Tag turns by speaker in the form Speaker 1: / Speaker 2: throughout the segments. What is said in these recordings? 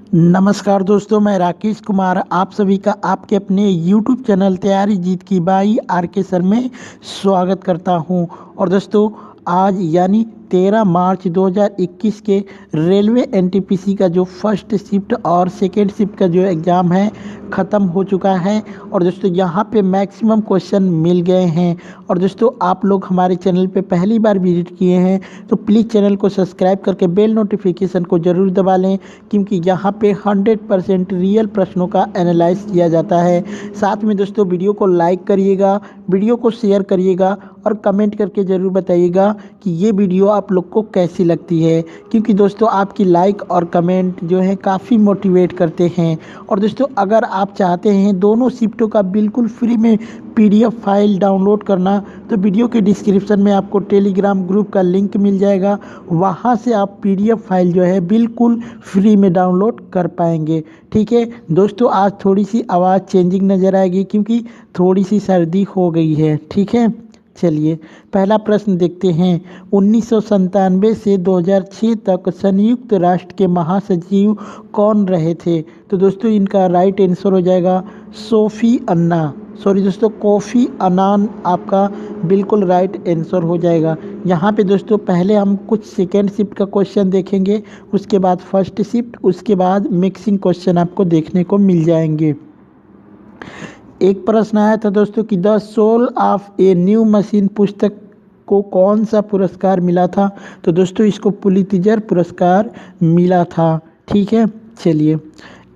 Speaker 1: नमस्कार दोस्तों, मैं राकेश कुमार आप सभी का आपके अपने YouTube चैनल तैयारी जीत की बाई RK सर में स्वागत करता हूं। और दोस्तों, आज यानी 13 मार्च 2021 के रेलवे NTPC का जो फर्स्ट शिफ्ट और सेकेंड शिफ्ट का जो एग्ज़ाम है ख़त्म हो चुका है। और दोस्तों, यहाँ पे मैक्सिमम क्वेश्चन मिल गए हैं। और दोस्तों, आप लोग हमारे चैनल पे पहली बार विजिट किए हैं तो प्लीज़ चैनल को सब्सक्राइब करके बेल नोटिफिकेशन को ज़रूर दबा लें, क्योंकि यहाँ पे 100% रियल प्रश्नों का एनालाइज किया जाता है। साथ में दोस्तों, वीडियो को लाइक करिएगा, वीडियो को शेयर करिएगा और कमेंट करके ज़रूर बताइएगा कि ये वीडियो आप लोग को कैसी लगती है, क्योंकि दोस्तों आपकी लाइक और कमेंट जो है काफ़ी मोटिवेट करते हैं। और दोस्तों, अगर आप चाहते हैं दोनों शिफ्टों का बिल्कुल फ्री में PDF फाइल डाउनलोड करना, तो वीडियो के डिस्क्रिप्शन में आपको टेलीग्राम ग्रुप का लिंक मिल जाएगा। वहाँ से आप PDF फाइल जो है बिल्कुल फ्री में डाउनलोड कर पाएंगे। ठीक है दोस्तों, आज थोड़ी सी आवाज़ चेंजिंग नज़र आएगी क्योंकि थोड़ी सी सर्दी हो गई है। ठीक है, चलिए पहला प्रश्न देखते हैं। 1997 से 2006 तक संयुक्त राष्ट्र के महासचिव कौन रहे थे? तो दोस्तों, इनका राइट आंसर हो जाएगा कोफी अन्नान आपका बिल्कुल राइट आंसर हो जाएगा। यहाँ पे दोस्तों, पहले हम कुछ सेकेंड शिफ्ट का क्वेश्चन देखेंगे, उसके बाद फर्स्ट शिफ्ट, उसके बाद मिक्सिंग क्वेश्चन आपको देखने को मिल जाएंगे। एक प्रश्न आया था दोस्तों कि the soul of a new machine पुस्तक को कौन सा पुरस्कार मिला था? तो दोस्तों, इसको पुलित्जर पुरस्कार मिला था। ठीक है, चलिए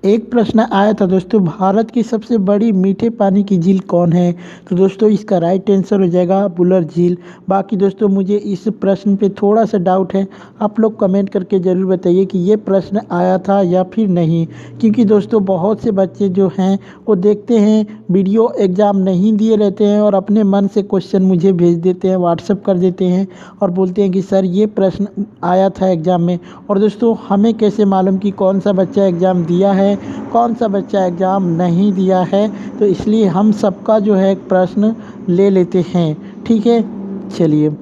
Speaker 1: एक प्रश्न आया था दोस्तों, भारत की सबसे बड़ी मीठे पानी की झील कौन है? तो दोस्तों, इसका राइट आंसर हो जाएगा बुलर झील। बाकी दोस्तों, मुझे इस प्रश्न पे थोड़ा सा डाउट है, आप लोग कमेंट करके ज़रूर बताइए कि ये प्रश्न आया था या फिर नहीं, क्योंकि दोस्तों बहुत से बच्चे जो हैं वो देखते हैं वीडियो, एग्ज़ाम नहीं दिए रहते हैं और अपने मन से क्वेश्चन मुझे भेज देते हैं, व्हाट्सअप कर देते हैं और बोलते हैं कि सर ये प्रश्न आया था एग्ज़ाम में। और दोस्तों, हमें कैसे मालूम कि कौन सा बच्चा एग्ज़ाम दिया है, कौन सा बच्चा एग्ज़ाम नहीं दिया है? तो इसलिए हम सबका जो है प्रश्न ले लेते हैं। ठीक है, चलिए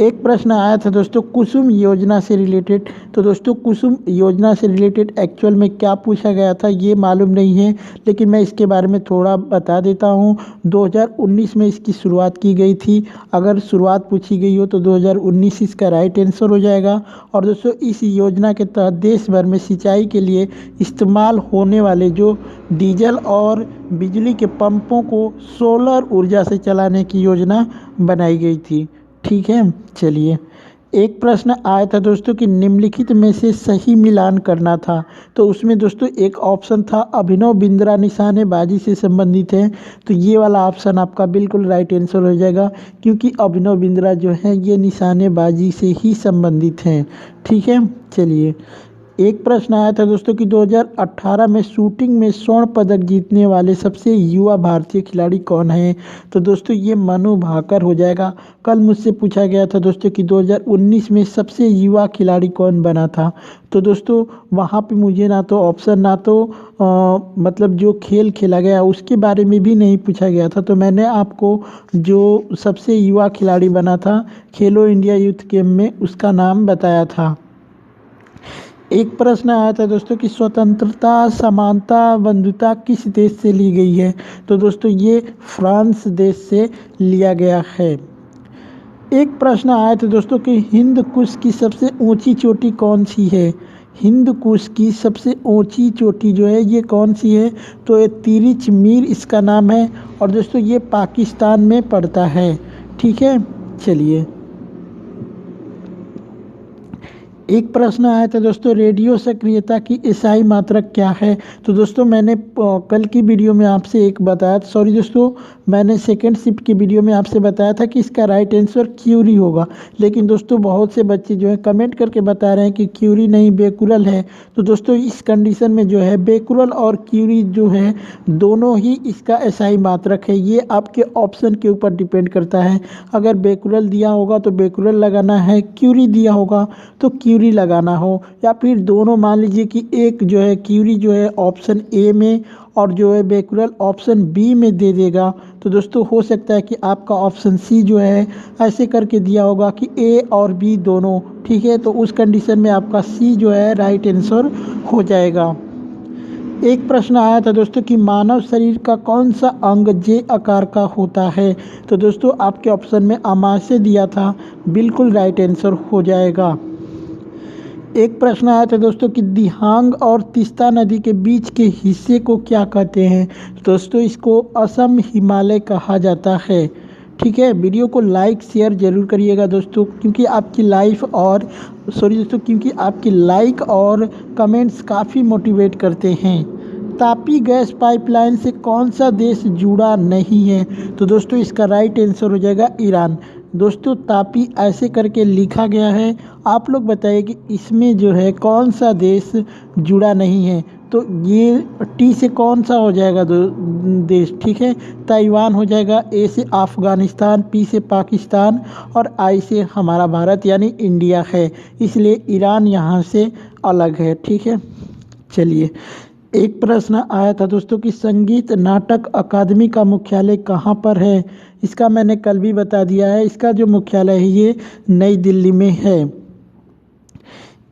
Speaker 1: एक प्रश्न आया था दोस्तों कुसुम योजना से रिलेटेड। तो दोस्तों, कुसुम योजना से रिलेटेड एक्चुअल में क्या पूछा गया था ये मालूम नहीं है, लेकिन मैं इसके बारे में थोड़ा बता देता हूँ। 2019 में इसकी शुरुआत की गई थी। अगर शुरुआत पूछी गई हो तो 2019 इसका राइट आंसर हो जाएगा। और दोस्तों, इस योजना के तहत देश भर में सिंचाई के लिए इस्तेमाल होने वाले जो डीजल और बिजली के पंपों को सोलर ऊर्जा से चलाने की योजना बनाई गई थी। ठीक है, चलिए एक प्रश्न आया था दोस्तों कि निम्नलिखित में से सही मिलान करना था। तो उसमें दोस्तों एक ऑप्शन था अभिनव बिंद्रा निशानेबाजी से संबंधित है। तो ये वाला ऑप्शन आपका बिल्कुल राइट आंसर हो जाएगा, क्योंकि अभिनव बिंद्रा जो है ये निशानेबाजी से ही संबंधित हैं। ठीक है, चलिए एक प्रश्न आया था दोस्तों कि 2018 में शूटिंग में स्वर्ण पदक जीतने वाले सबसे युवा भारतीय खिलाड़ी कौन है? तो दोस्तों, ये मनु भाकर हो जाएगा। कल मुझसे पूछा गया था दोस्तों कि 2019 में सबसे युवा खिलाड़ी कौन बना था। तो दोस्तों, वहाँ पे मुझे ना तो ऑप्शन ना तो मतलब जो खेल खेला गया उसके बारे में भी नहीं पूछा गया था। तो मैंने आपको जो सबसे युवा खिलाड़ी बना था खेलो इंडिया यूथ गेम में उसका नाम बताया था। एक प्रश्न आया था दोस्तों कि स्वतंत्रता, समानता, बंधुता किस देश से ली गई है? तो दोस्तों, ये फ्रांस देश से लिया गया है। एक प्रश्न आया था दोस्तों कि हिंद कुश की सबसे ऊंची चोटी कौन सी है? हिंद कुश की सबसे ऊंची चोटी जो है ये कौन सी है? तो ये तिरिच मीर इसका नाम है। और दोस्तों, ये पाकिस्तान में पड़ता है। ठीक है, चलिए एक प्रश्न आया था दोस्तों रेडियो सक्रियता की ईसाई मात्रक क्या है? तो दोस्तों, मैंने कल की वीडियो में आपसे एक बताया, सॉरी दोस्तों, मैंने सेकेंड शिफ्ट की वीडियो में आपसे बताया था कि इसका राइट आंसर क्यूरी होगा। लेकिन दोस्तों, बहुत से बच्चे जो है कमेंट करके बता रहे हैं कि क्यूरी नहीं बेकुरल है। तो दोस्तों, इस कंडीशन में जो है बेकुरल और क्यूरी जो है दोनों ही इसका ईसाई मात्रक है। ये आपके ऑप्शन के ऊपर डिपेंड करता है। अगर बेकुरल दिया होगा तो बेकुरल लगाना है, क्यूरी दिया होगा तो क्यूरी लगाना हो, या फिर दोनों मान लीजिए कि एक जो है क्यूरी जो है ऑप्शन ए में और जो है बेकुरल ऑप्शन बी में दे देगा। तो दोस्तों, हो सकता है कि आपका ऑप्शन सी जो है ऐसे करके दिया होगा कि ए और बी दोनों। ठीक है, तो उस कंडीशन में आपका सी जो है राइट आंसर हो जाएगा। एक प्रश्न आया था दोस्तों कि मानव शरीर का कौन सा अंग जे आकार का होता है। तो दोस्तों आपके ऑप्शन में आमाशय दिया था, बिल्कुल राइट आंसर हो जाएगा। एक प्रश्न आया था दोस्तों कि दिहांग और तीस्ता नदी के बीच के हिस्से को क्या कहते हैं। दोस्तों इसको असम हिमालय कहा जाता है। ठीक है, वीडियो को लाइक शेयर जरूर करिएगा दोस्तों, क्योंकि आपकी आपकी लाइक और कमेंट्स काफ़ी मोटिवेट करते हैं। तापी गैस पाइपलाइन से कौन सा देश जुड़ा नहीं है। तो दोस्तों इसका राइट आंसर हो जाएगा ईरान। दोस्तों तापी ऐसे करके लिखा गया है, आप लोग बताइए कि इसमें जो है कौन सा देश जुड़ा नहीं है। तो ये टी से कौन सा हो जाएगा देश। ठीक है, ताइवान हो जाएगा, ए से अफ़गानिस्तान, पी से पाकिस्तान और आई से हमारा भारत यानी इंडिया है, इसलिए ईरान यहाँ से अलग है। ठीक है, चलिए एक प्रश्न आया था दोस्तों कि संगीत नाटक अकादमी का मुख्यालय कहाँ पर है। इसका मैंने कल भी बता दिया है, इसका जो मुख्यालय है ये नई दिल्ली में है।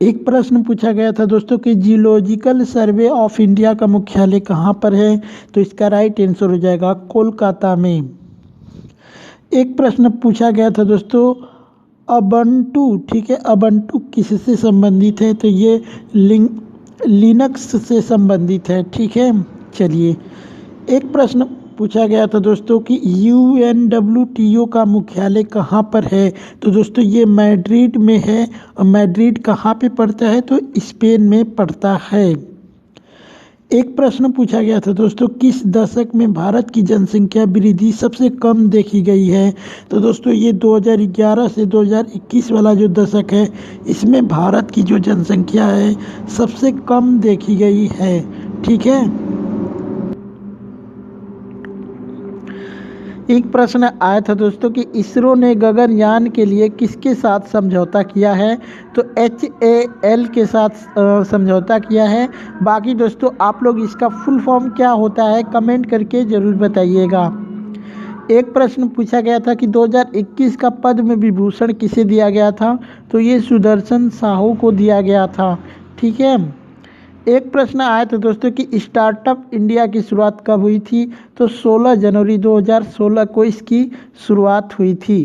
Speaker 1: एक प्रश्न पूछा गया था दोस्तों कि जियोलॉजिकल सर्वे ऑफ इंडिया का मुख्यालय कहाँ पर है। तो इसका राइट आंसर हो जाएगा कोलकाता में। एक प्रश्न पूछा गया था दोस्तों अबंटू, ठीक है, अबंटू किससे संबंधित है। तो ये लिनक्स से संबंधित है। ठीक है, चलिए एक प्रश्न पूछा गया था दोस्तों कि UNWTO का मुख्यालय कहाँ पर है। तो दोस्तों ये मैड्रिड में है। और मैड्रिड कहाँ पे पड़ता है। तो स्पेन में पड़ता है। एक प्रश्न पूछा गया था दोस्तों किस दशक में भारत की जनसंख्या वृद्धि सबसे कम देखी गई है। तो दोस्तों ये 2011 से 2021 वाला जो दशक है, इसमें भारत की जो जनसंख्या है सबसे कम देखी गई है। ठीक है, एक प्रश्न आया था दोस्तों कि इसरो ने गगनयान के लिए किसके साथ समझौता किया है। तो HAL के साथ समझौता किया है। बाकी दोस्तों आप लोग इसका फुल फॉर्म क्या होता है कमेंट करके ज़रूर बताइएगा। एक प्रश्न पूछा गया था कि 2021 का पद्म विभूषण किसे दिया गया था। तो ये सुदर्शन साहू को दिया गया था। ठीक है, एक प्रश्न आया था दोस्तों कि स्टार्टअप इंडिया की शुरुआत कब हुई थी। तो 16 जनवरी 2016 को इसकी शुरुआत हुई थी।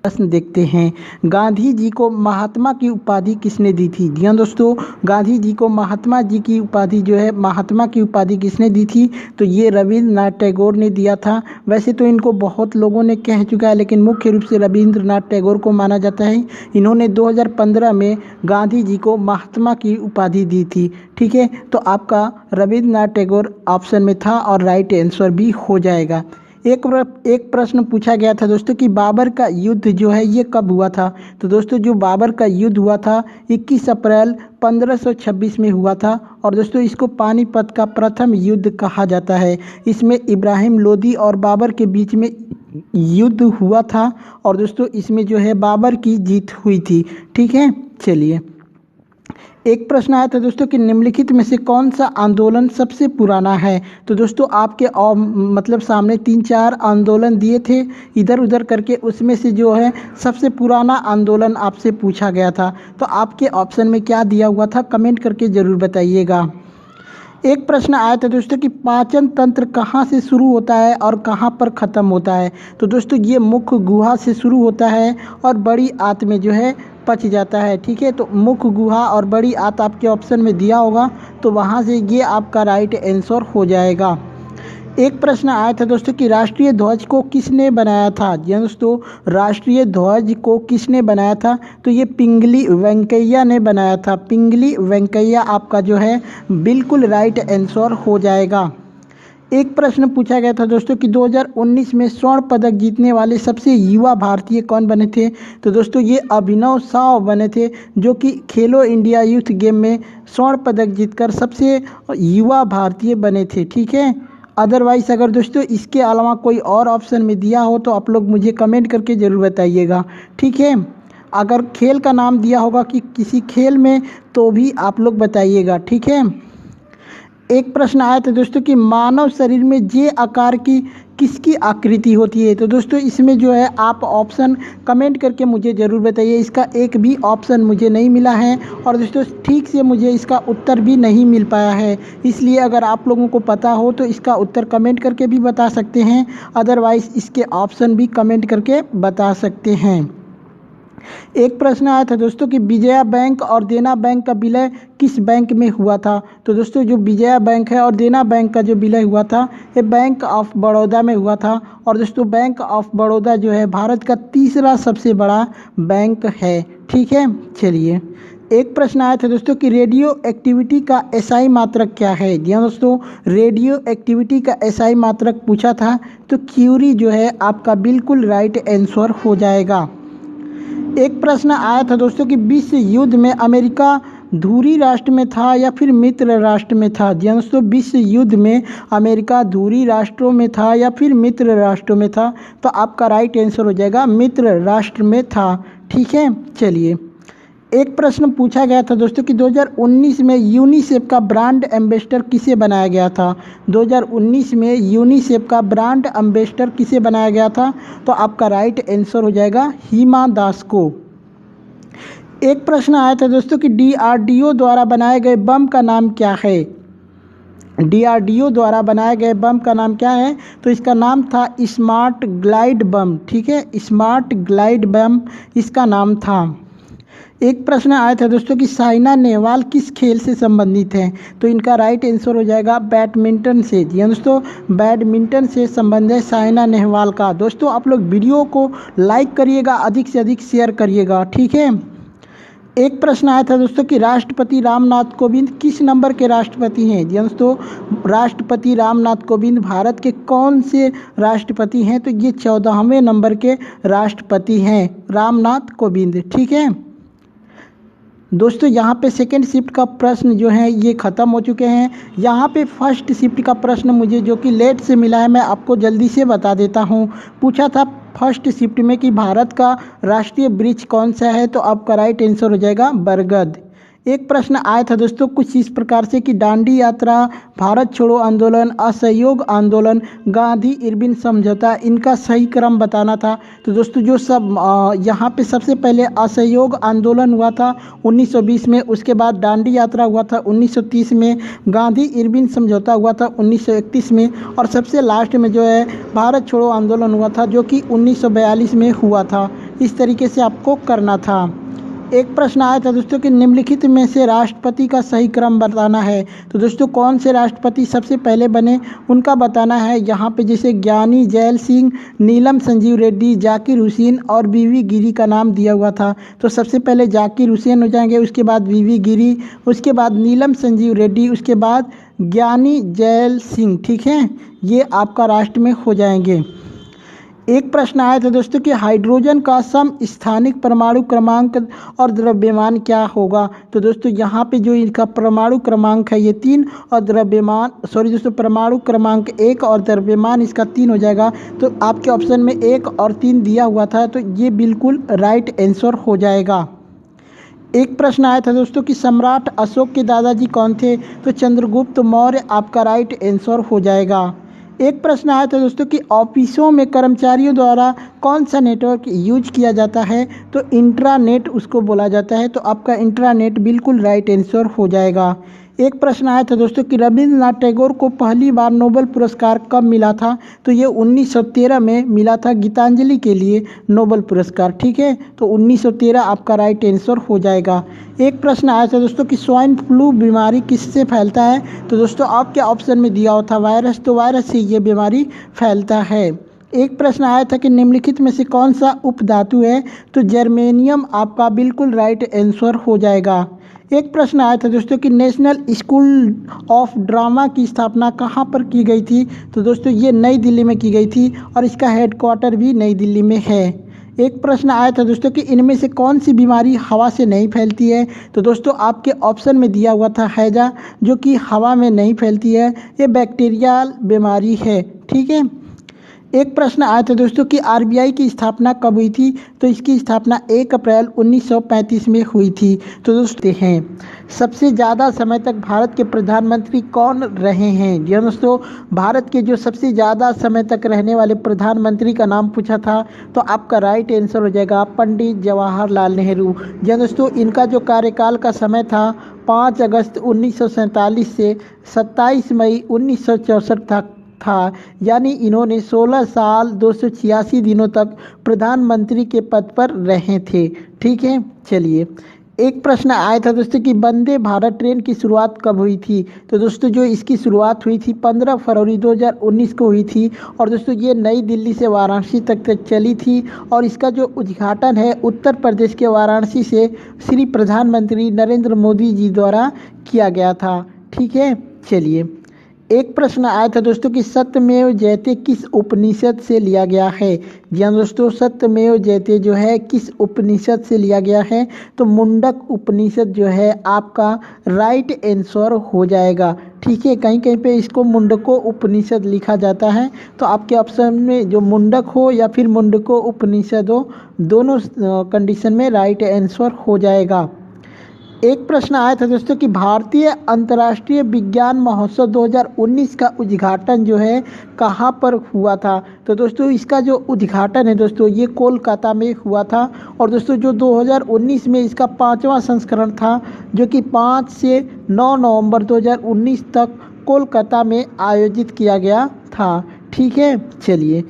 Speaker 1: प्रश्न देखते हैं, गांधी जी को महात्मा की उपाधि किसने दी थी। जी हाँ दोस्तों, गांधी जी को महात्मा जी की उपाधि जो है महात्मा की उपाधि किसने दी थी। तो ये रविंद्रनाथ टैगोर ने दिया था। वैसे तो इनको बहुत लोगों ने कह चुका है, लेकिन मुख्य रूप से रविंद्रनाथ टैगोर को माना जाता है। इन्होंने 2015 में गांधी जी को महात्मा की उपाधि दी थी। ठीक है, तो आपका रविंद्रनाथ टैगोर ऑप्शन में था और राइट आंसर भी हो जाएगा। एक प्रश्न पूछा गया था दोस्तों कि बाबर का युद्ध जो है ये कब हुआ था। तो दोस्तों जो बाबर का युद्ध हुआ था 21 अप्रैल 1526 में हुआ था। और दोस्तों इसको पानीपत का प्रथम युद्ध कहा जाता है। इसमें इब्राहिम लोदी और बाबर के बीच में युद्ध हुआ था और दोस्तों इसमें जो है बाबर की जीत हुई थी। ठीक है, चलिए एक प्रश्न आया था दोस्तों कि निम्नलिखित में से कौन सा आंदोलन सबसे पुराना है। तो दोस्तों आपके मतलब सामने 3-4 आंदोलन दिए थे इधर उधर करके, उसमें से जो है सबसे पुराना आंदोलन आपसे पूछा गया था। तो आपके ऑप्शन में क्या दिया हुआ था कमेंट करके ज़रूर बताइएगा। एक प्रश्न आया था दोस्तों कि पाचन तंत्र कहाँ से शुरू होता है और कहाँ पर ख़त्म होता है। तो दोस्तों ये मुख्य गुहा से शुरू होता है और बड़ी आंत में जो है पच जाता है। ठीक है, तो मुख्य गुहा और बड़ी आंत आपके ऑप्शन में दिया होगा, तो वहाँ से ये आपका राइट आंसर हो जाएगा। एक प्रश्न आया था दोस्तों कि राष्ट्रीय ध्वज को किसने बनाया था। जी दोस्तों, राष्ट्रीय ध्वज को किसने बनाया था। तो ये पिंगली वेंकैया ने बनाया था। पिंगली वेंकैया आपका जो है बिल्कुल राइट आंसर हो जाएगा। एक प्रश्न पूछा गया था दोस्तों कि 2019 में स्वर्ण पदक जीतने वाले सबसे युवा भारतीय कौन बने थे। तो दोस्तों ये अभिनव साव बने थे, जो कि खेलो इंडिया यूथ गेम में स्वर्ण पदक जीतकर सबसे युवा भारतीय बने थे। ठीक है, अदरवाइज़ अगर दोस्तों इसके अलावा कोई और ऑप्शन में दिया हो तो आप लोग मुझे कमेंट करके ज़रूर बताइएगा। ठीक है, अगर खेल का नाम दिया होगा कि किसी खेल में, तो भी आप लोग बताइएगा। ठीक है, एक प्रश्न आया था दोस्तों कि मानव शरीर में जे आकार की किसकी आकृति होती है। तो दोस्तों इसमें जो है आप ऑप्शन कमेंट करके मुझे ज़रूर बताइए। इसका एक भी ऑप्शन मुझे नहीं मिला है और दोस्तों ठीक से मुझे इसका उत्तर भी नहीं मिल पाया है। इसलिए अगर आप लोगों को पता हो तो इसका उत्तर कमेंट करके भी बता सकते हैं, अदरवाइज़ इसके ऑप्शन भी कमेंट करके बता सकते हैं। एक प्रश्न आया था दोस्तों कि विजया बैंक और देना बैंक का विलय किस बैंक में हुआ था। तो दोस्तों जो विजया बैंक है और देना बैंक का जो विलय हुआ था ये बैंक ऑफ बड़ौदा में हुआ था। और दोस्तों बैंक ऑफ बड़ौदा जो है भारत का तीसरा सबसे बड़ा बैंक है। ठीक है, चलिए एक प्रश्न आया था दोस्तों कि रेडियो एक्टिविटी का एसआई मात्रक क्या है। जी हाँ दोस्तों, रेडियो एक्टिविटी का एसआई मात्रक पूछा था तो क्यूरी जो है आपका बिल्कुल राइट आंसर हो जाएगा। एक प्रश्न आया था दोस्तों कि विश्व युद्ध में अमेरिका धुरी राष्ट्र में था या फिर मित्र राष्ट्र में था। जी हाँ दोस्तों, विश्व युद्ध में अमेरिका धुरी राष्ट्रों में था या फिर मित्र राष्ट्रों में था। तो आपका राइट आंसर हो जाएगा मित्र राष्ट्र में था। ठीक है, चलिए एक प्रश्न पूछा गया था दोस्तों कि 2019 में यूनिसेफ का ब्रांड एम्बेसडर किसे बनाया गया था। 2019 में यूनिसेफ का ब्रांड एम्बेसडर किसे बनाया गया था। तो आपका राइट आंसर हो जाएगा हिमा दास को। एक प्रश्न आया था दोस्तों कि डीआरडीओ द्वारा बनाए गए बम का नाम क्या है। डीआरडीओ द्वारा बनाए गए बम का नाम क्या है। तो इसका नाम था स्मार्ट ग्लाइड बम। ठीक है, स्मार्ट ग्लाइड बम इसका नाम था। एक प्रश्न आया था दोस्तों कि साइना नेहवाल किस खेल से संबंधित हैं। तो इनका राइट आंसर हो जाएगा बैडमिंटन से। जी हाँ दोस्तों, बैडमिंटन से संबंध है साइना नेहवाल का। दोस्तों आप लोग वीडियो को लाइक करिएगा, अधिक से अधिक शेयर करिएगा। ठीक है, एक प्रश्न आया था दोस्तों कि राष्ट्रपति रामनाथ कोविंद किस नंबर के राष्ट्रपति हैं। जी हाँ दोस्तों, राष्ट्रपति रामनाथ कोविंद भारत के कौन से राष्ट्रपति हैं। तो ये 14वें नंबर के राष्ट्रपति हैं रामनाथ कोविंद। ठीक है दोस्तों, यहाँ पे सेकेंड शिफ्ट का प्रश्न जो है ये ख़त्म हो चुके हैं। यहाँ पे फर्स्ट शिफ्ट का प्रश्न मुझे जो कि लेट से मिला है मैं आपको जल्दी से बता देता हूँ। पूछा था फर्स्ट शिफ्ट में कि भारत का राष्ट्रीय वृक्ष कौन सा है। तो आपका राइट आंसर हो जाएगा बरगद। एक प्रश्न आया था दोस्तों कुछ इस प्रकार से कि दांडी यात्रा, भारत छोड़ो आंदोलन, असहयोग आंदोलन, गांधी इरविन समझौता, इनका सही क्रम बताना था। तो दोस्तों जो सब यहाँ पे सबसे पहले असहयोग आंदोलन हुआ था 1920 में, उसके बाद दांडी यात्रा हुआ था 1930 में, गांधी इरविन समझौता हुआ था 1931 में और सबसे लास्ट में जो है भारत छोड़ो आंदोलन हुआ था जो कि 1942 में हुआ था। इस तरीके से आपको करना था। एक प्रश्न आया था दोस्तों कि निम्नलिखित में से राष्ट्रपति का सही क्रम बताना है। तो दोस्तों कौन से राष्ट्रपति सबसे पहले बने उनका बताना है। यहाँ पे जैसे ज्ञानी जैल सिंह, नीलम संजीव रेड्डी, जाकिर हुसैन और वीवी गिरी का नाम दिया हुआ था। तो सबसे पहले जाकिर हुसैन हो जाएंगे, उसके बाद वीवी गिरी, उसके बाद नीलम संजीव रेड्डी, उसके बाद ज्ञानी जैल सिंह। ठीक है, ये आपका राष्ट्र में हो जाएंगे। एक प्रश्न आया था दोस्तों कि हाइड्रोजन का समस्थानिक परमाणु क्रमांक और द्रव्यमान क्या होगा। तो दोस्तों यहाँ पे जो इनका परमाणु क्रमांक है ये 3 और परमाणु क्रमांक 1 और द्रव्यमान इसका 3 हो जाएगा। तो आपके ऑप्शन में 1 और 3 दिया हुआ था तो ये बिल्कुल राइट आंसर हो जाएगा। एक प्रश्न आया था दोस्तों कि सम्राट अशोक के दादाजी कौन थे। तो चंद्रगुप्त मौर्य आपका राइट आंसर हो जाएगा। एक प्रश्न आया था दोस्तों कि ऑफिसों में कर्मचारियों द्वारा कौन सा नेटवर्क यूज किया जाता है। तो इंट्रानेट उसको बोला जाता है। तो आपका इंट्रानेट बिल्कुल राइट आंसर हो जाएगा। एक प्रश्न आया था दोस्तों कि रविंद्रनाथ टैगोर को पहली बार नोबेल पुरस्कार कब मिला था। तो ये 1913 में मिला था, गीतांजलि के लिए नोबेल पुरस्कार। ठीक है, तो 1913 आपका राइट आंसर हो जाएगा। एक प्रश्न आया था दोस्तों कि स्वाइन फ्लू बीमारी किससे फैलता है। तो दोस्तों आपके ऑप्शन में दिया हुआ था वायरस, तो वायरस से ये बीमारी फैलता है। एक प्रश्न आया था कि निम्नलिखित में से कौन सा उपधातु है। तो जर्मेनियम आपका बिल्कुल राइट आंसर हो जाएगा। एक प्रश्न आया था दोस्तों कि नेशनल स्कूल ऑफ ड्रामा की स्थापना कहाँ पर की गई थी। तो दोस्तों ये नई दिल्ली में की गई थी और इसका हेडक्वार्टर भी नई दिल्ली में है। एक प्रश्न आया था दोस्तों कि इनमें से कौन सी बीमारी हवा से नहीं फैलती है। तो दोस्तों आपके ऑप्शन में दिया हुआ था हैजा, जो कि हवा में नहीं फैलती है, ये बैक्टीरियल बीमारी है। ठीक है, एक प्रश्न आया था दोस्तों कि आरबीआई की स्थापना कब हुई थी। तो इसकी स्थापना 1 अप्रैल 1935 में हुई थी। तो दोस्तों हैं सबसे ज़्यादा समय तक भारत के प्रधानमंत्री कौन रहे हैं। जी हाँ दोस्तों, भारत के जो सबसे ज़्यादा समय तक रहने वाले प्रधानमंत्री का नाम पूछा था तो आपका राइट आंसर हो जाएगा पंडित जवाहरलाल नेहरू। जी हाँ दोस्तों, इनका जो कार्यकाल का समय था 5 अगस्त 1947 से 27 मई 1964 तक था। यानी इन्होंने 16 साल 286 दिनों तक प्रधानमंत्री के पद पर रहे थे। ठीक है, चलिए एक प्रश्न आया था दोस्तों कि वंदे भारत ट्रेन की शुरुआत कब हुई थी। तो दोस्तों जो इसकी शुरुआत हुई थी 15 फरवरी 2019 को हुई थी और दोस्तों ये नई दिल्ली से वाराणसी तक चली थी और इसका जो उद्घाटन है उत्तर प्रदेश के वाराणसी से श्री प्रधानमंत्री नरेंद्र मोदी जी द्वारा किया गया था। ठीक है, चलिए एक प्रश्न आया था दोस्तों कि सत्यमेव जयते किस उपनिषद से लिया गया है। जी हाँ दोस्तों, सत्यमेव जयते जो है किस उपनिषद से लिया गया है। तो मुंडक उपनिषद जो है आपका राइट आंसर हो जाएगा। ठीक है, कहीं कहीं पे इसको मुंडको उपनिषद लिखा जाता है। तो आपके ऑप्शन में जो मुंडक हो या फिर मुंडको उपनिषद हो, दोनों कंडीशन में राइट आंसर हो जाएगा। एक प्रश्न आया था दोस्तों कि भारतीय अंतर्राष्ट्रीय विज्ञान महोत्सव 2019 का उद्घाटन जो है कहाँ पर हुआ था। तो दोस्तों इसका जो उद्घाटन है दोस्तों ये कोलकाता में हुआ था और दोस्तों जो 2019 में इसका 5वां संस्करण था जो कि 5 से 9 नवंबर 2019 तक कोलकाता में आयोजित किया गया था। ठीक है, चलिए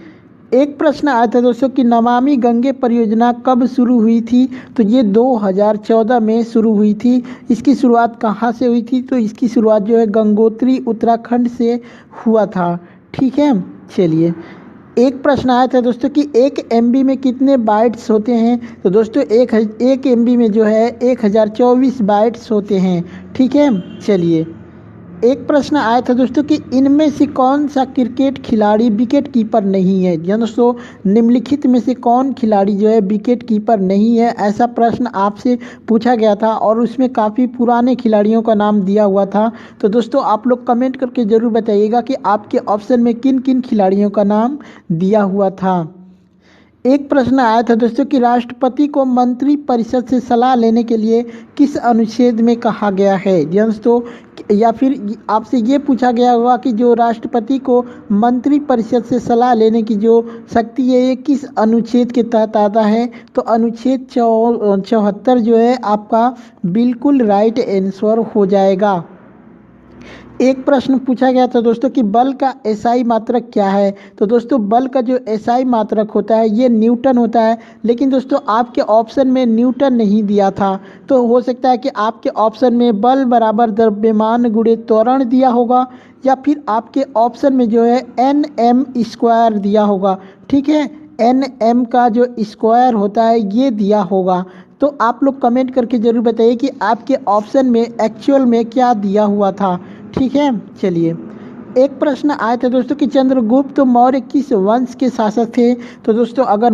Speaker 1: एक प्रश्न आया था दोस्तों कि नमामि गंगे परियोजना कब शुरू हुई थी। तो ये 2014 में शुरू हुई थी। इसकी शुरुआत कहाँ से हुई थी। तो इसकी शुरुआत जो है गंगोत्री उत्तराखंड से हुआ था। ठीक है, चलिए एक प्रश्न आया था दोस्तों कि 1 MB में कितने बाइट्स होते हैं। तो दोस्तों एक MB में जो है 1024 बाइट्स होते हैं। ठीक है, चलिए एक प्रश्न आया था दोस्तों कि इनमें से कौन सा क्रिकेट खिलाड़ी विकेट कीपर नहीं है। जी दोस्तों, निम्नलिखित में से कौन खिलाड़ी जो है विकेट कीपर नहीं है, ऐसा प्रश्न आपसे पूछा गया था और उसमें काफ़ी पुराने खिलाड़ियों का नाम दिया हुआ था। तो दोस्तों आप लोग कमेंट करके ज़रूर बताइएगा कि आपके ऑप्शन में किन किन खिलाड़ियों का नाम दिया हुआ था। एक प्रश्न आया था दोस्तों कि राष्ट्रपति को मंत्री परिषद से सलाह लेने के लिए किस अनुच्छेद में कहा गया है। जी दोस्तों, या फिर आपसे ये पूछा गया होगा कि जो राष्ट्रपति को मंत्री परिषद से सलाह लेने की जो शक्ति है ये किस अनुच्छेद के तहत आता है। तो अनुच्छेद 74 जो है आपका बिल्कुल राइट आंसर हो जाएगा। एक प्रश्न पूछा गया था दोस्तों कि बल का एसआई मात्रक क्या है। तो दोस्तों बल का जो एसआई मात्रक होता है ये न्यूटन होता है, लेकिन दोस्तों आपके ऑप्शन में न्यूटन नहीं दिया था। तो हो सकता है कि आपके ऑप्शन में बल बराबर द्रव्यमान गुणे त्वरण दिया होगा या फिर आपके ऑप्शन में जो है NM² दिया होगा। ठीक है, NM का जो स्क्वायर होता है ये दिया होगा। तो आप लोग कमेंट करके ज़रूर बताइए कि आपके ऑप्शन में एक्चुअल में क्या दिया हुआ था। ठीक है, चलिए एक प्रश्न आया था दोस्तों कि चंद्रगुप्त मौर्य किस वंश के शासक थे। तो दोस्तों अगर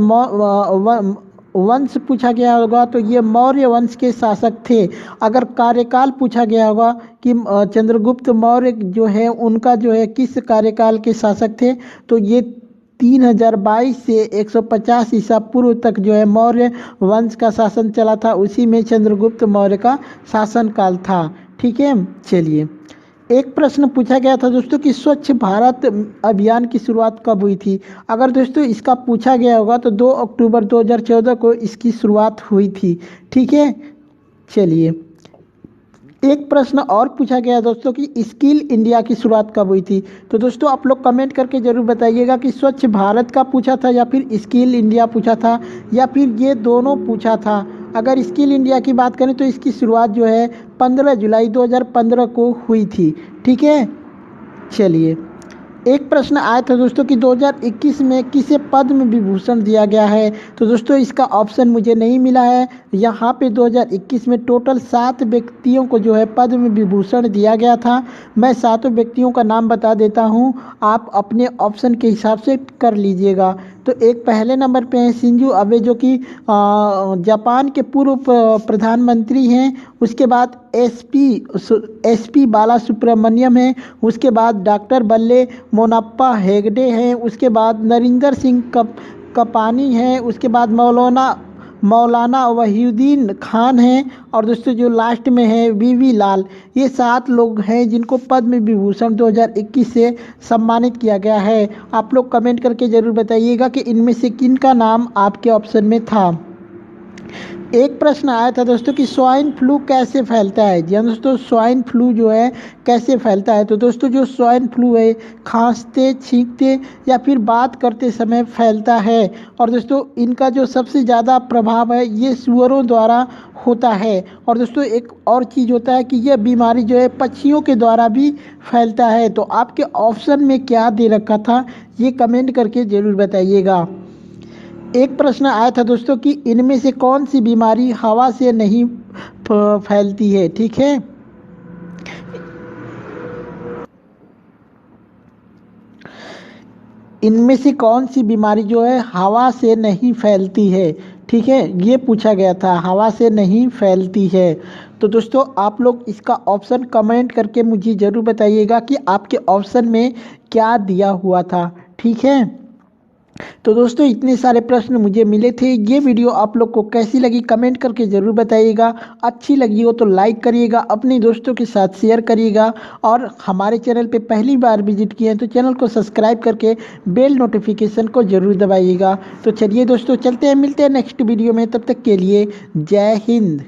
Speaker 1: वंश पूछा गया होगा तो ये मौर्य वंश के शासक थे। अगर कार्यकाल पूछा गया होगा कि चंद्रगुप्त मौर्य जो है उनका जो है किस कार्यकाल के शासक थे, तो ये 3022 से 150 ईसा पूर्व तक जो है मौर्य वंश का शासन चला था, उसी में चंद्रगुप्त मौर्य का शासनकाल था। ठीक है, चलिए एक प्रश्न पूछा गया था दोस्तों कि स्वच्छ भारत अभियान की शुरुआत कब हुई थी। अगर दोस्तों इसका पूछा गया होगा तो 2 अक्टूबर 2014 को इसकी शुरुआत हुई थी। ठीक है, चलिए एक प्रश्न और पूछा गया दोस्तों कि स्किल इंडिया की शुरुआत कब हुई थी। तो दोस्तों आप लोग कमेंट करके ज़रूर बताइएगा कि स्वच्छ भारत का पूछा था या फिर स्किल इंडिया पूछा था या फिर ये दोनों पूछा था। अगर स्किल इंडिया की बात करें तो इसकी शुरुआत जो है 15 जुलाई 2015 को हुई थी। ठीक है, चलिए एक प्रश्न आया था दोस्तों कि 2021 में किसे पद्म विभूषण दिया गया है। तो दोस्तों इसका ऑप्शन मुझे नहीं मिला है। यहाँ पे 2021 में टोटल 7 व्यक्तियों को जो है पद्म विभूषण दिया गया था। मैं 7 व्यक्तियों का नाम बता देता हूँ, आप अपने ऑप्शन के हिसाब से कर लीजिएगा। तो एक पहले नंबर पे हैं शिंजो अबे जो कि जापान के पूर्व प्रधानमंत्री हैं। उसके बाद एसपी बाला सुब्रमण्यम है। उसके बाद डॉक्टर बल्ले मोनप्पा हेगड़े हैं। उसके बाद नरिंदर सिंह कपानी है। उसके बाद मौलाना वहीउद्दीन खान हैं। और दोस्तों जो लास्ट में है वीवी लाल। ये 7 लोग हैं जिनको पद्म विभूषण 2021 से सम्मानित किया गया है। आप लोग कमेंट करके ज़रूर बताइएगा कि इनमें से किन का नाम आपके ऑप्शन में था। एक प्रश्न आया था दोस्तों कि स्वाइन फ्लू कैसे फैलता है। जी हाँ दोस्तों, स्वाइन फ्लू जो है कैसे फैलता है। तो दोस्तों जो स्वाइन फ्लू है खांसते, छींकते या फिर बात करते समय फैलता है। और दोस्तों इनका जो सबसे ज़्यादा प्रभाव है ये सूअरों द्वारा होता है। और दोस्तों एक और चीज़ होता है कि यह बीमारी जो है पक्षियों के द्वारा भी फैलता है। तो आपके ऑप्शन में क्या दे रखा था ये कमेंट करके ज़रूर बताइएगा। एक प्रश्न आया था दोस्तों कि इनमें से कौन सी बीमारी हवा से नहीं फैलती है। ठीक है, इनमें से कौन सी बीमारी जो है हवा से नहीं फैलती है। ठीक है, ये पूछा गया था, हवा से नहीं फैलती है। तो दोस्तों आप लोग इसका ऑप्शन कमेंट करके मुझे ज़रूर बताइएगा कि आपके ऑप्शन में क्या दिया हुआ था। ठीक है, तो दोस्तों इतने सारे प्रश्न मुझे मिले थे। ये वीडियो आप लोग को कैसी लगी कमेंट करके ज़रूर बताइएगा। अच्छी लगी हो तो लाइक करिएगा, अपने दोस्तों के साथ शेयर करिएगा। और हमारे चैनल पे पहली बार विजिट किए हैं तो चैनल को सब्सक्राइब करके बेल नोटिफिकेशन को ज़रूर दबाइएगा। तो चलिए दोस्तों चलते हैं, मिलते हैं नेक्स्ट वीडियो में। तब तक के लिए जय हिंद।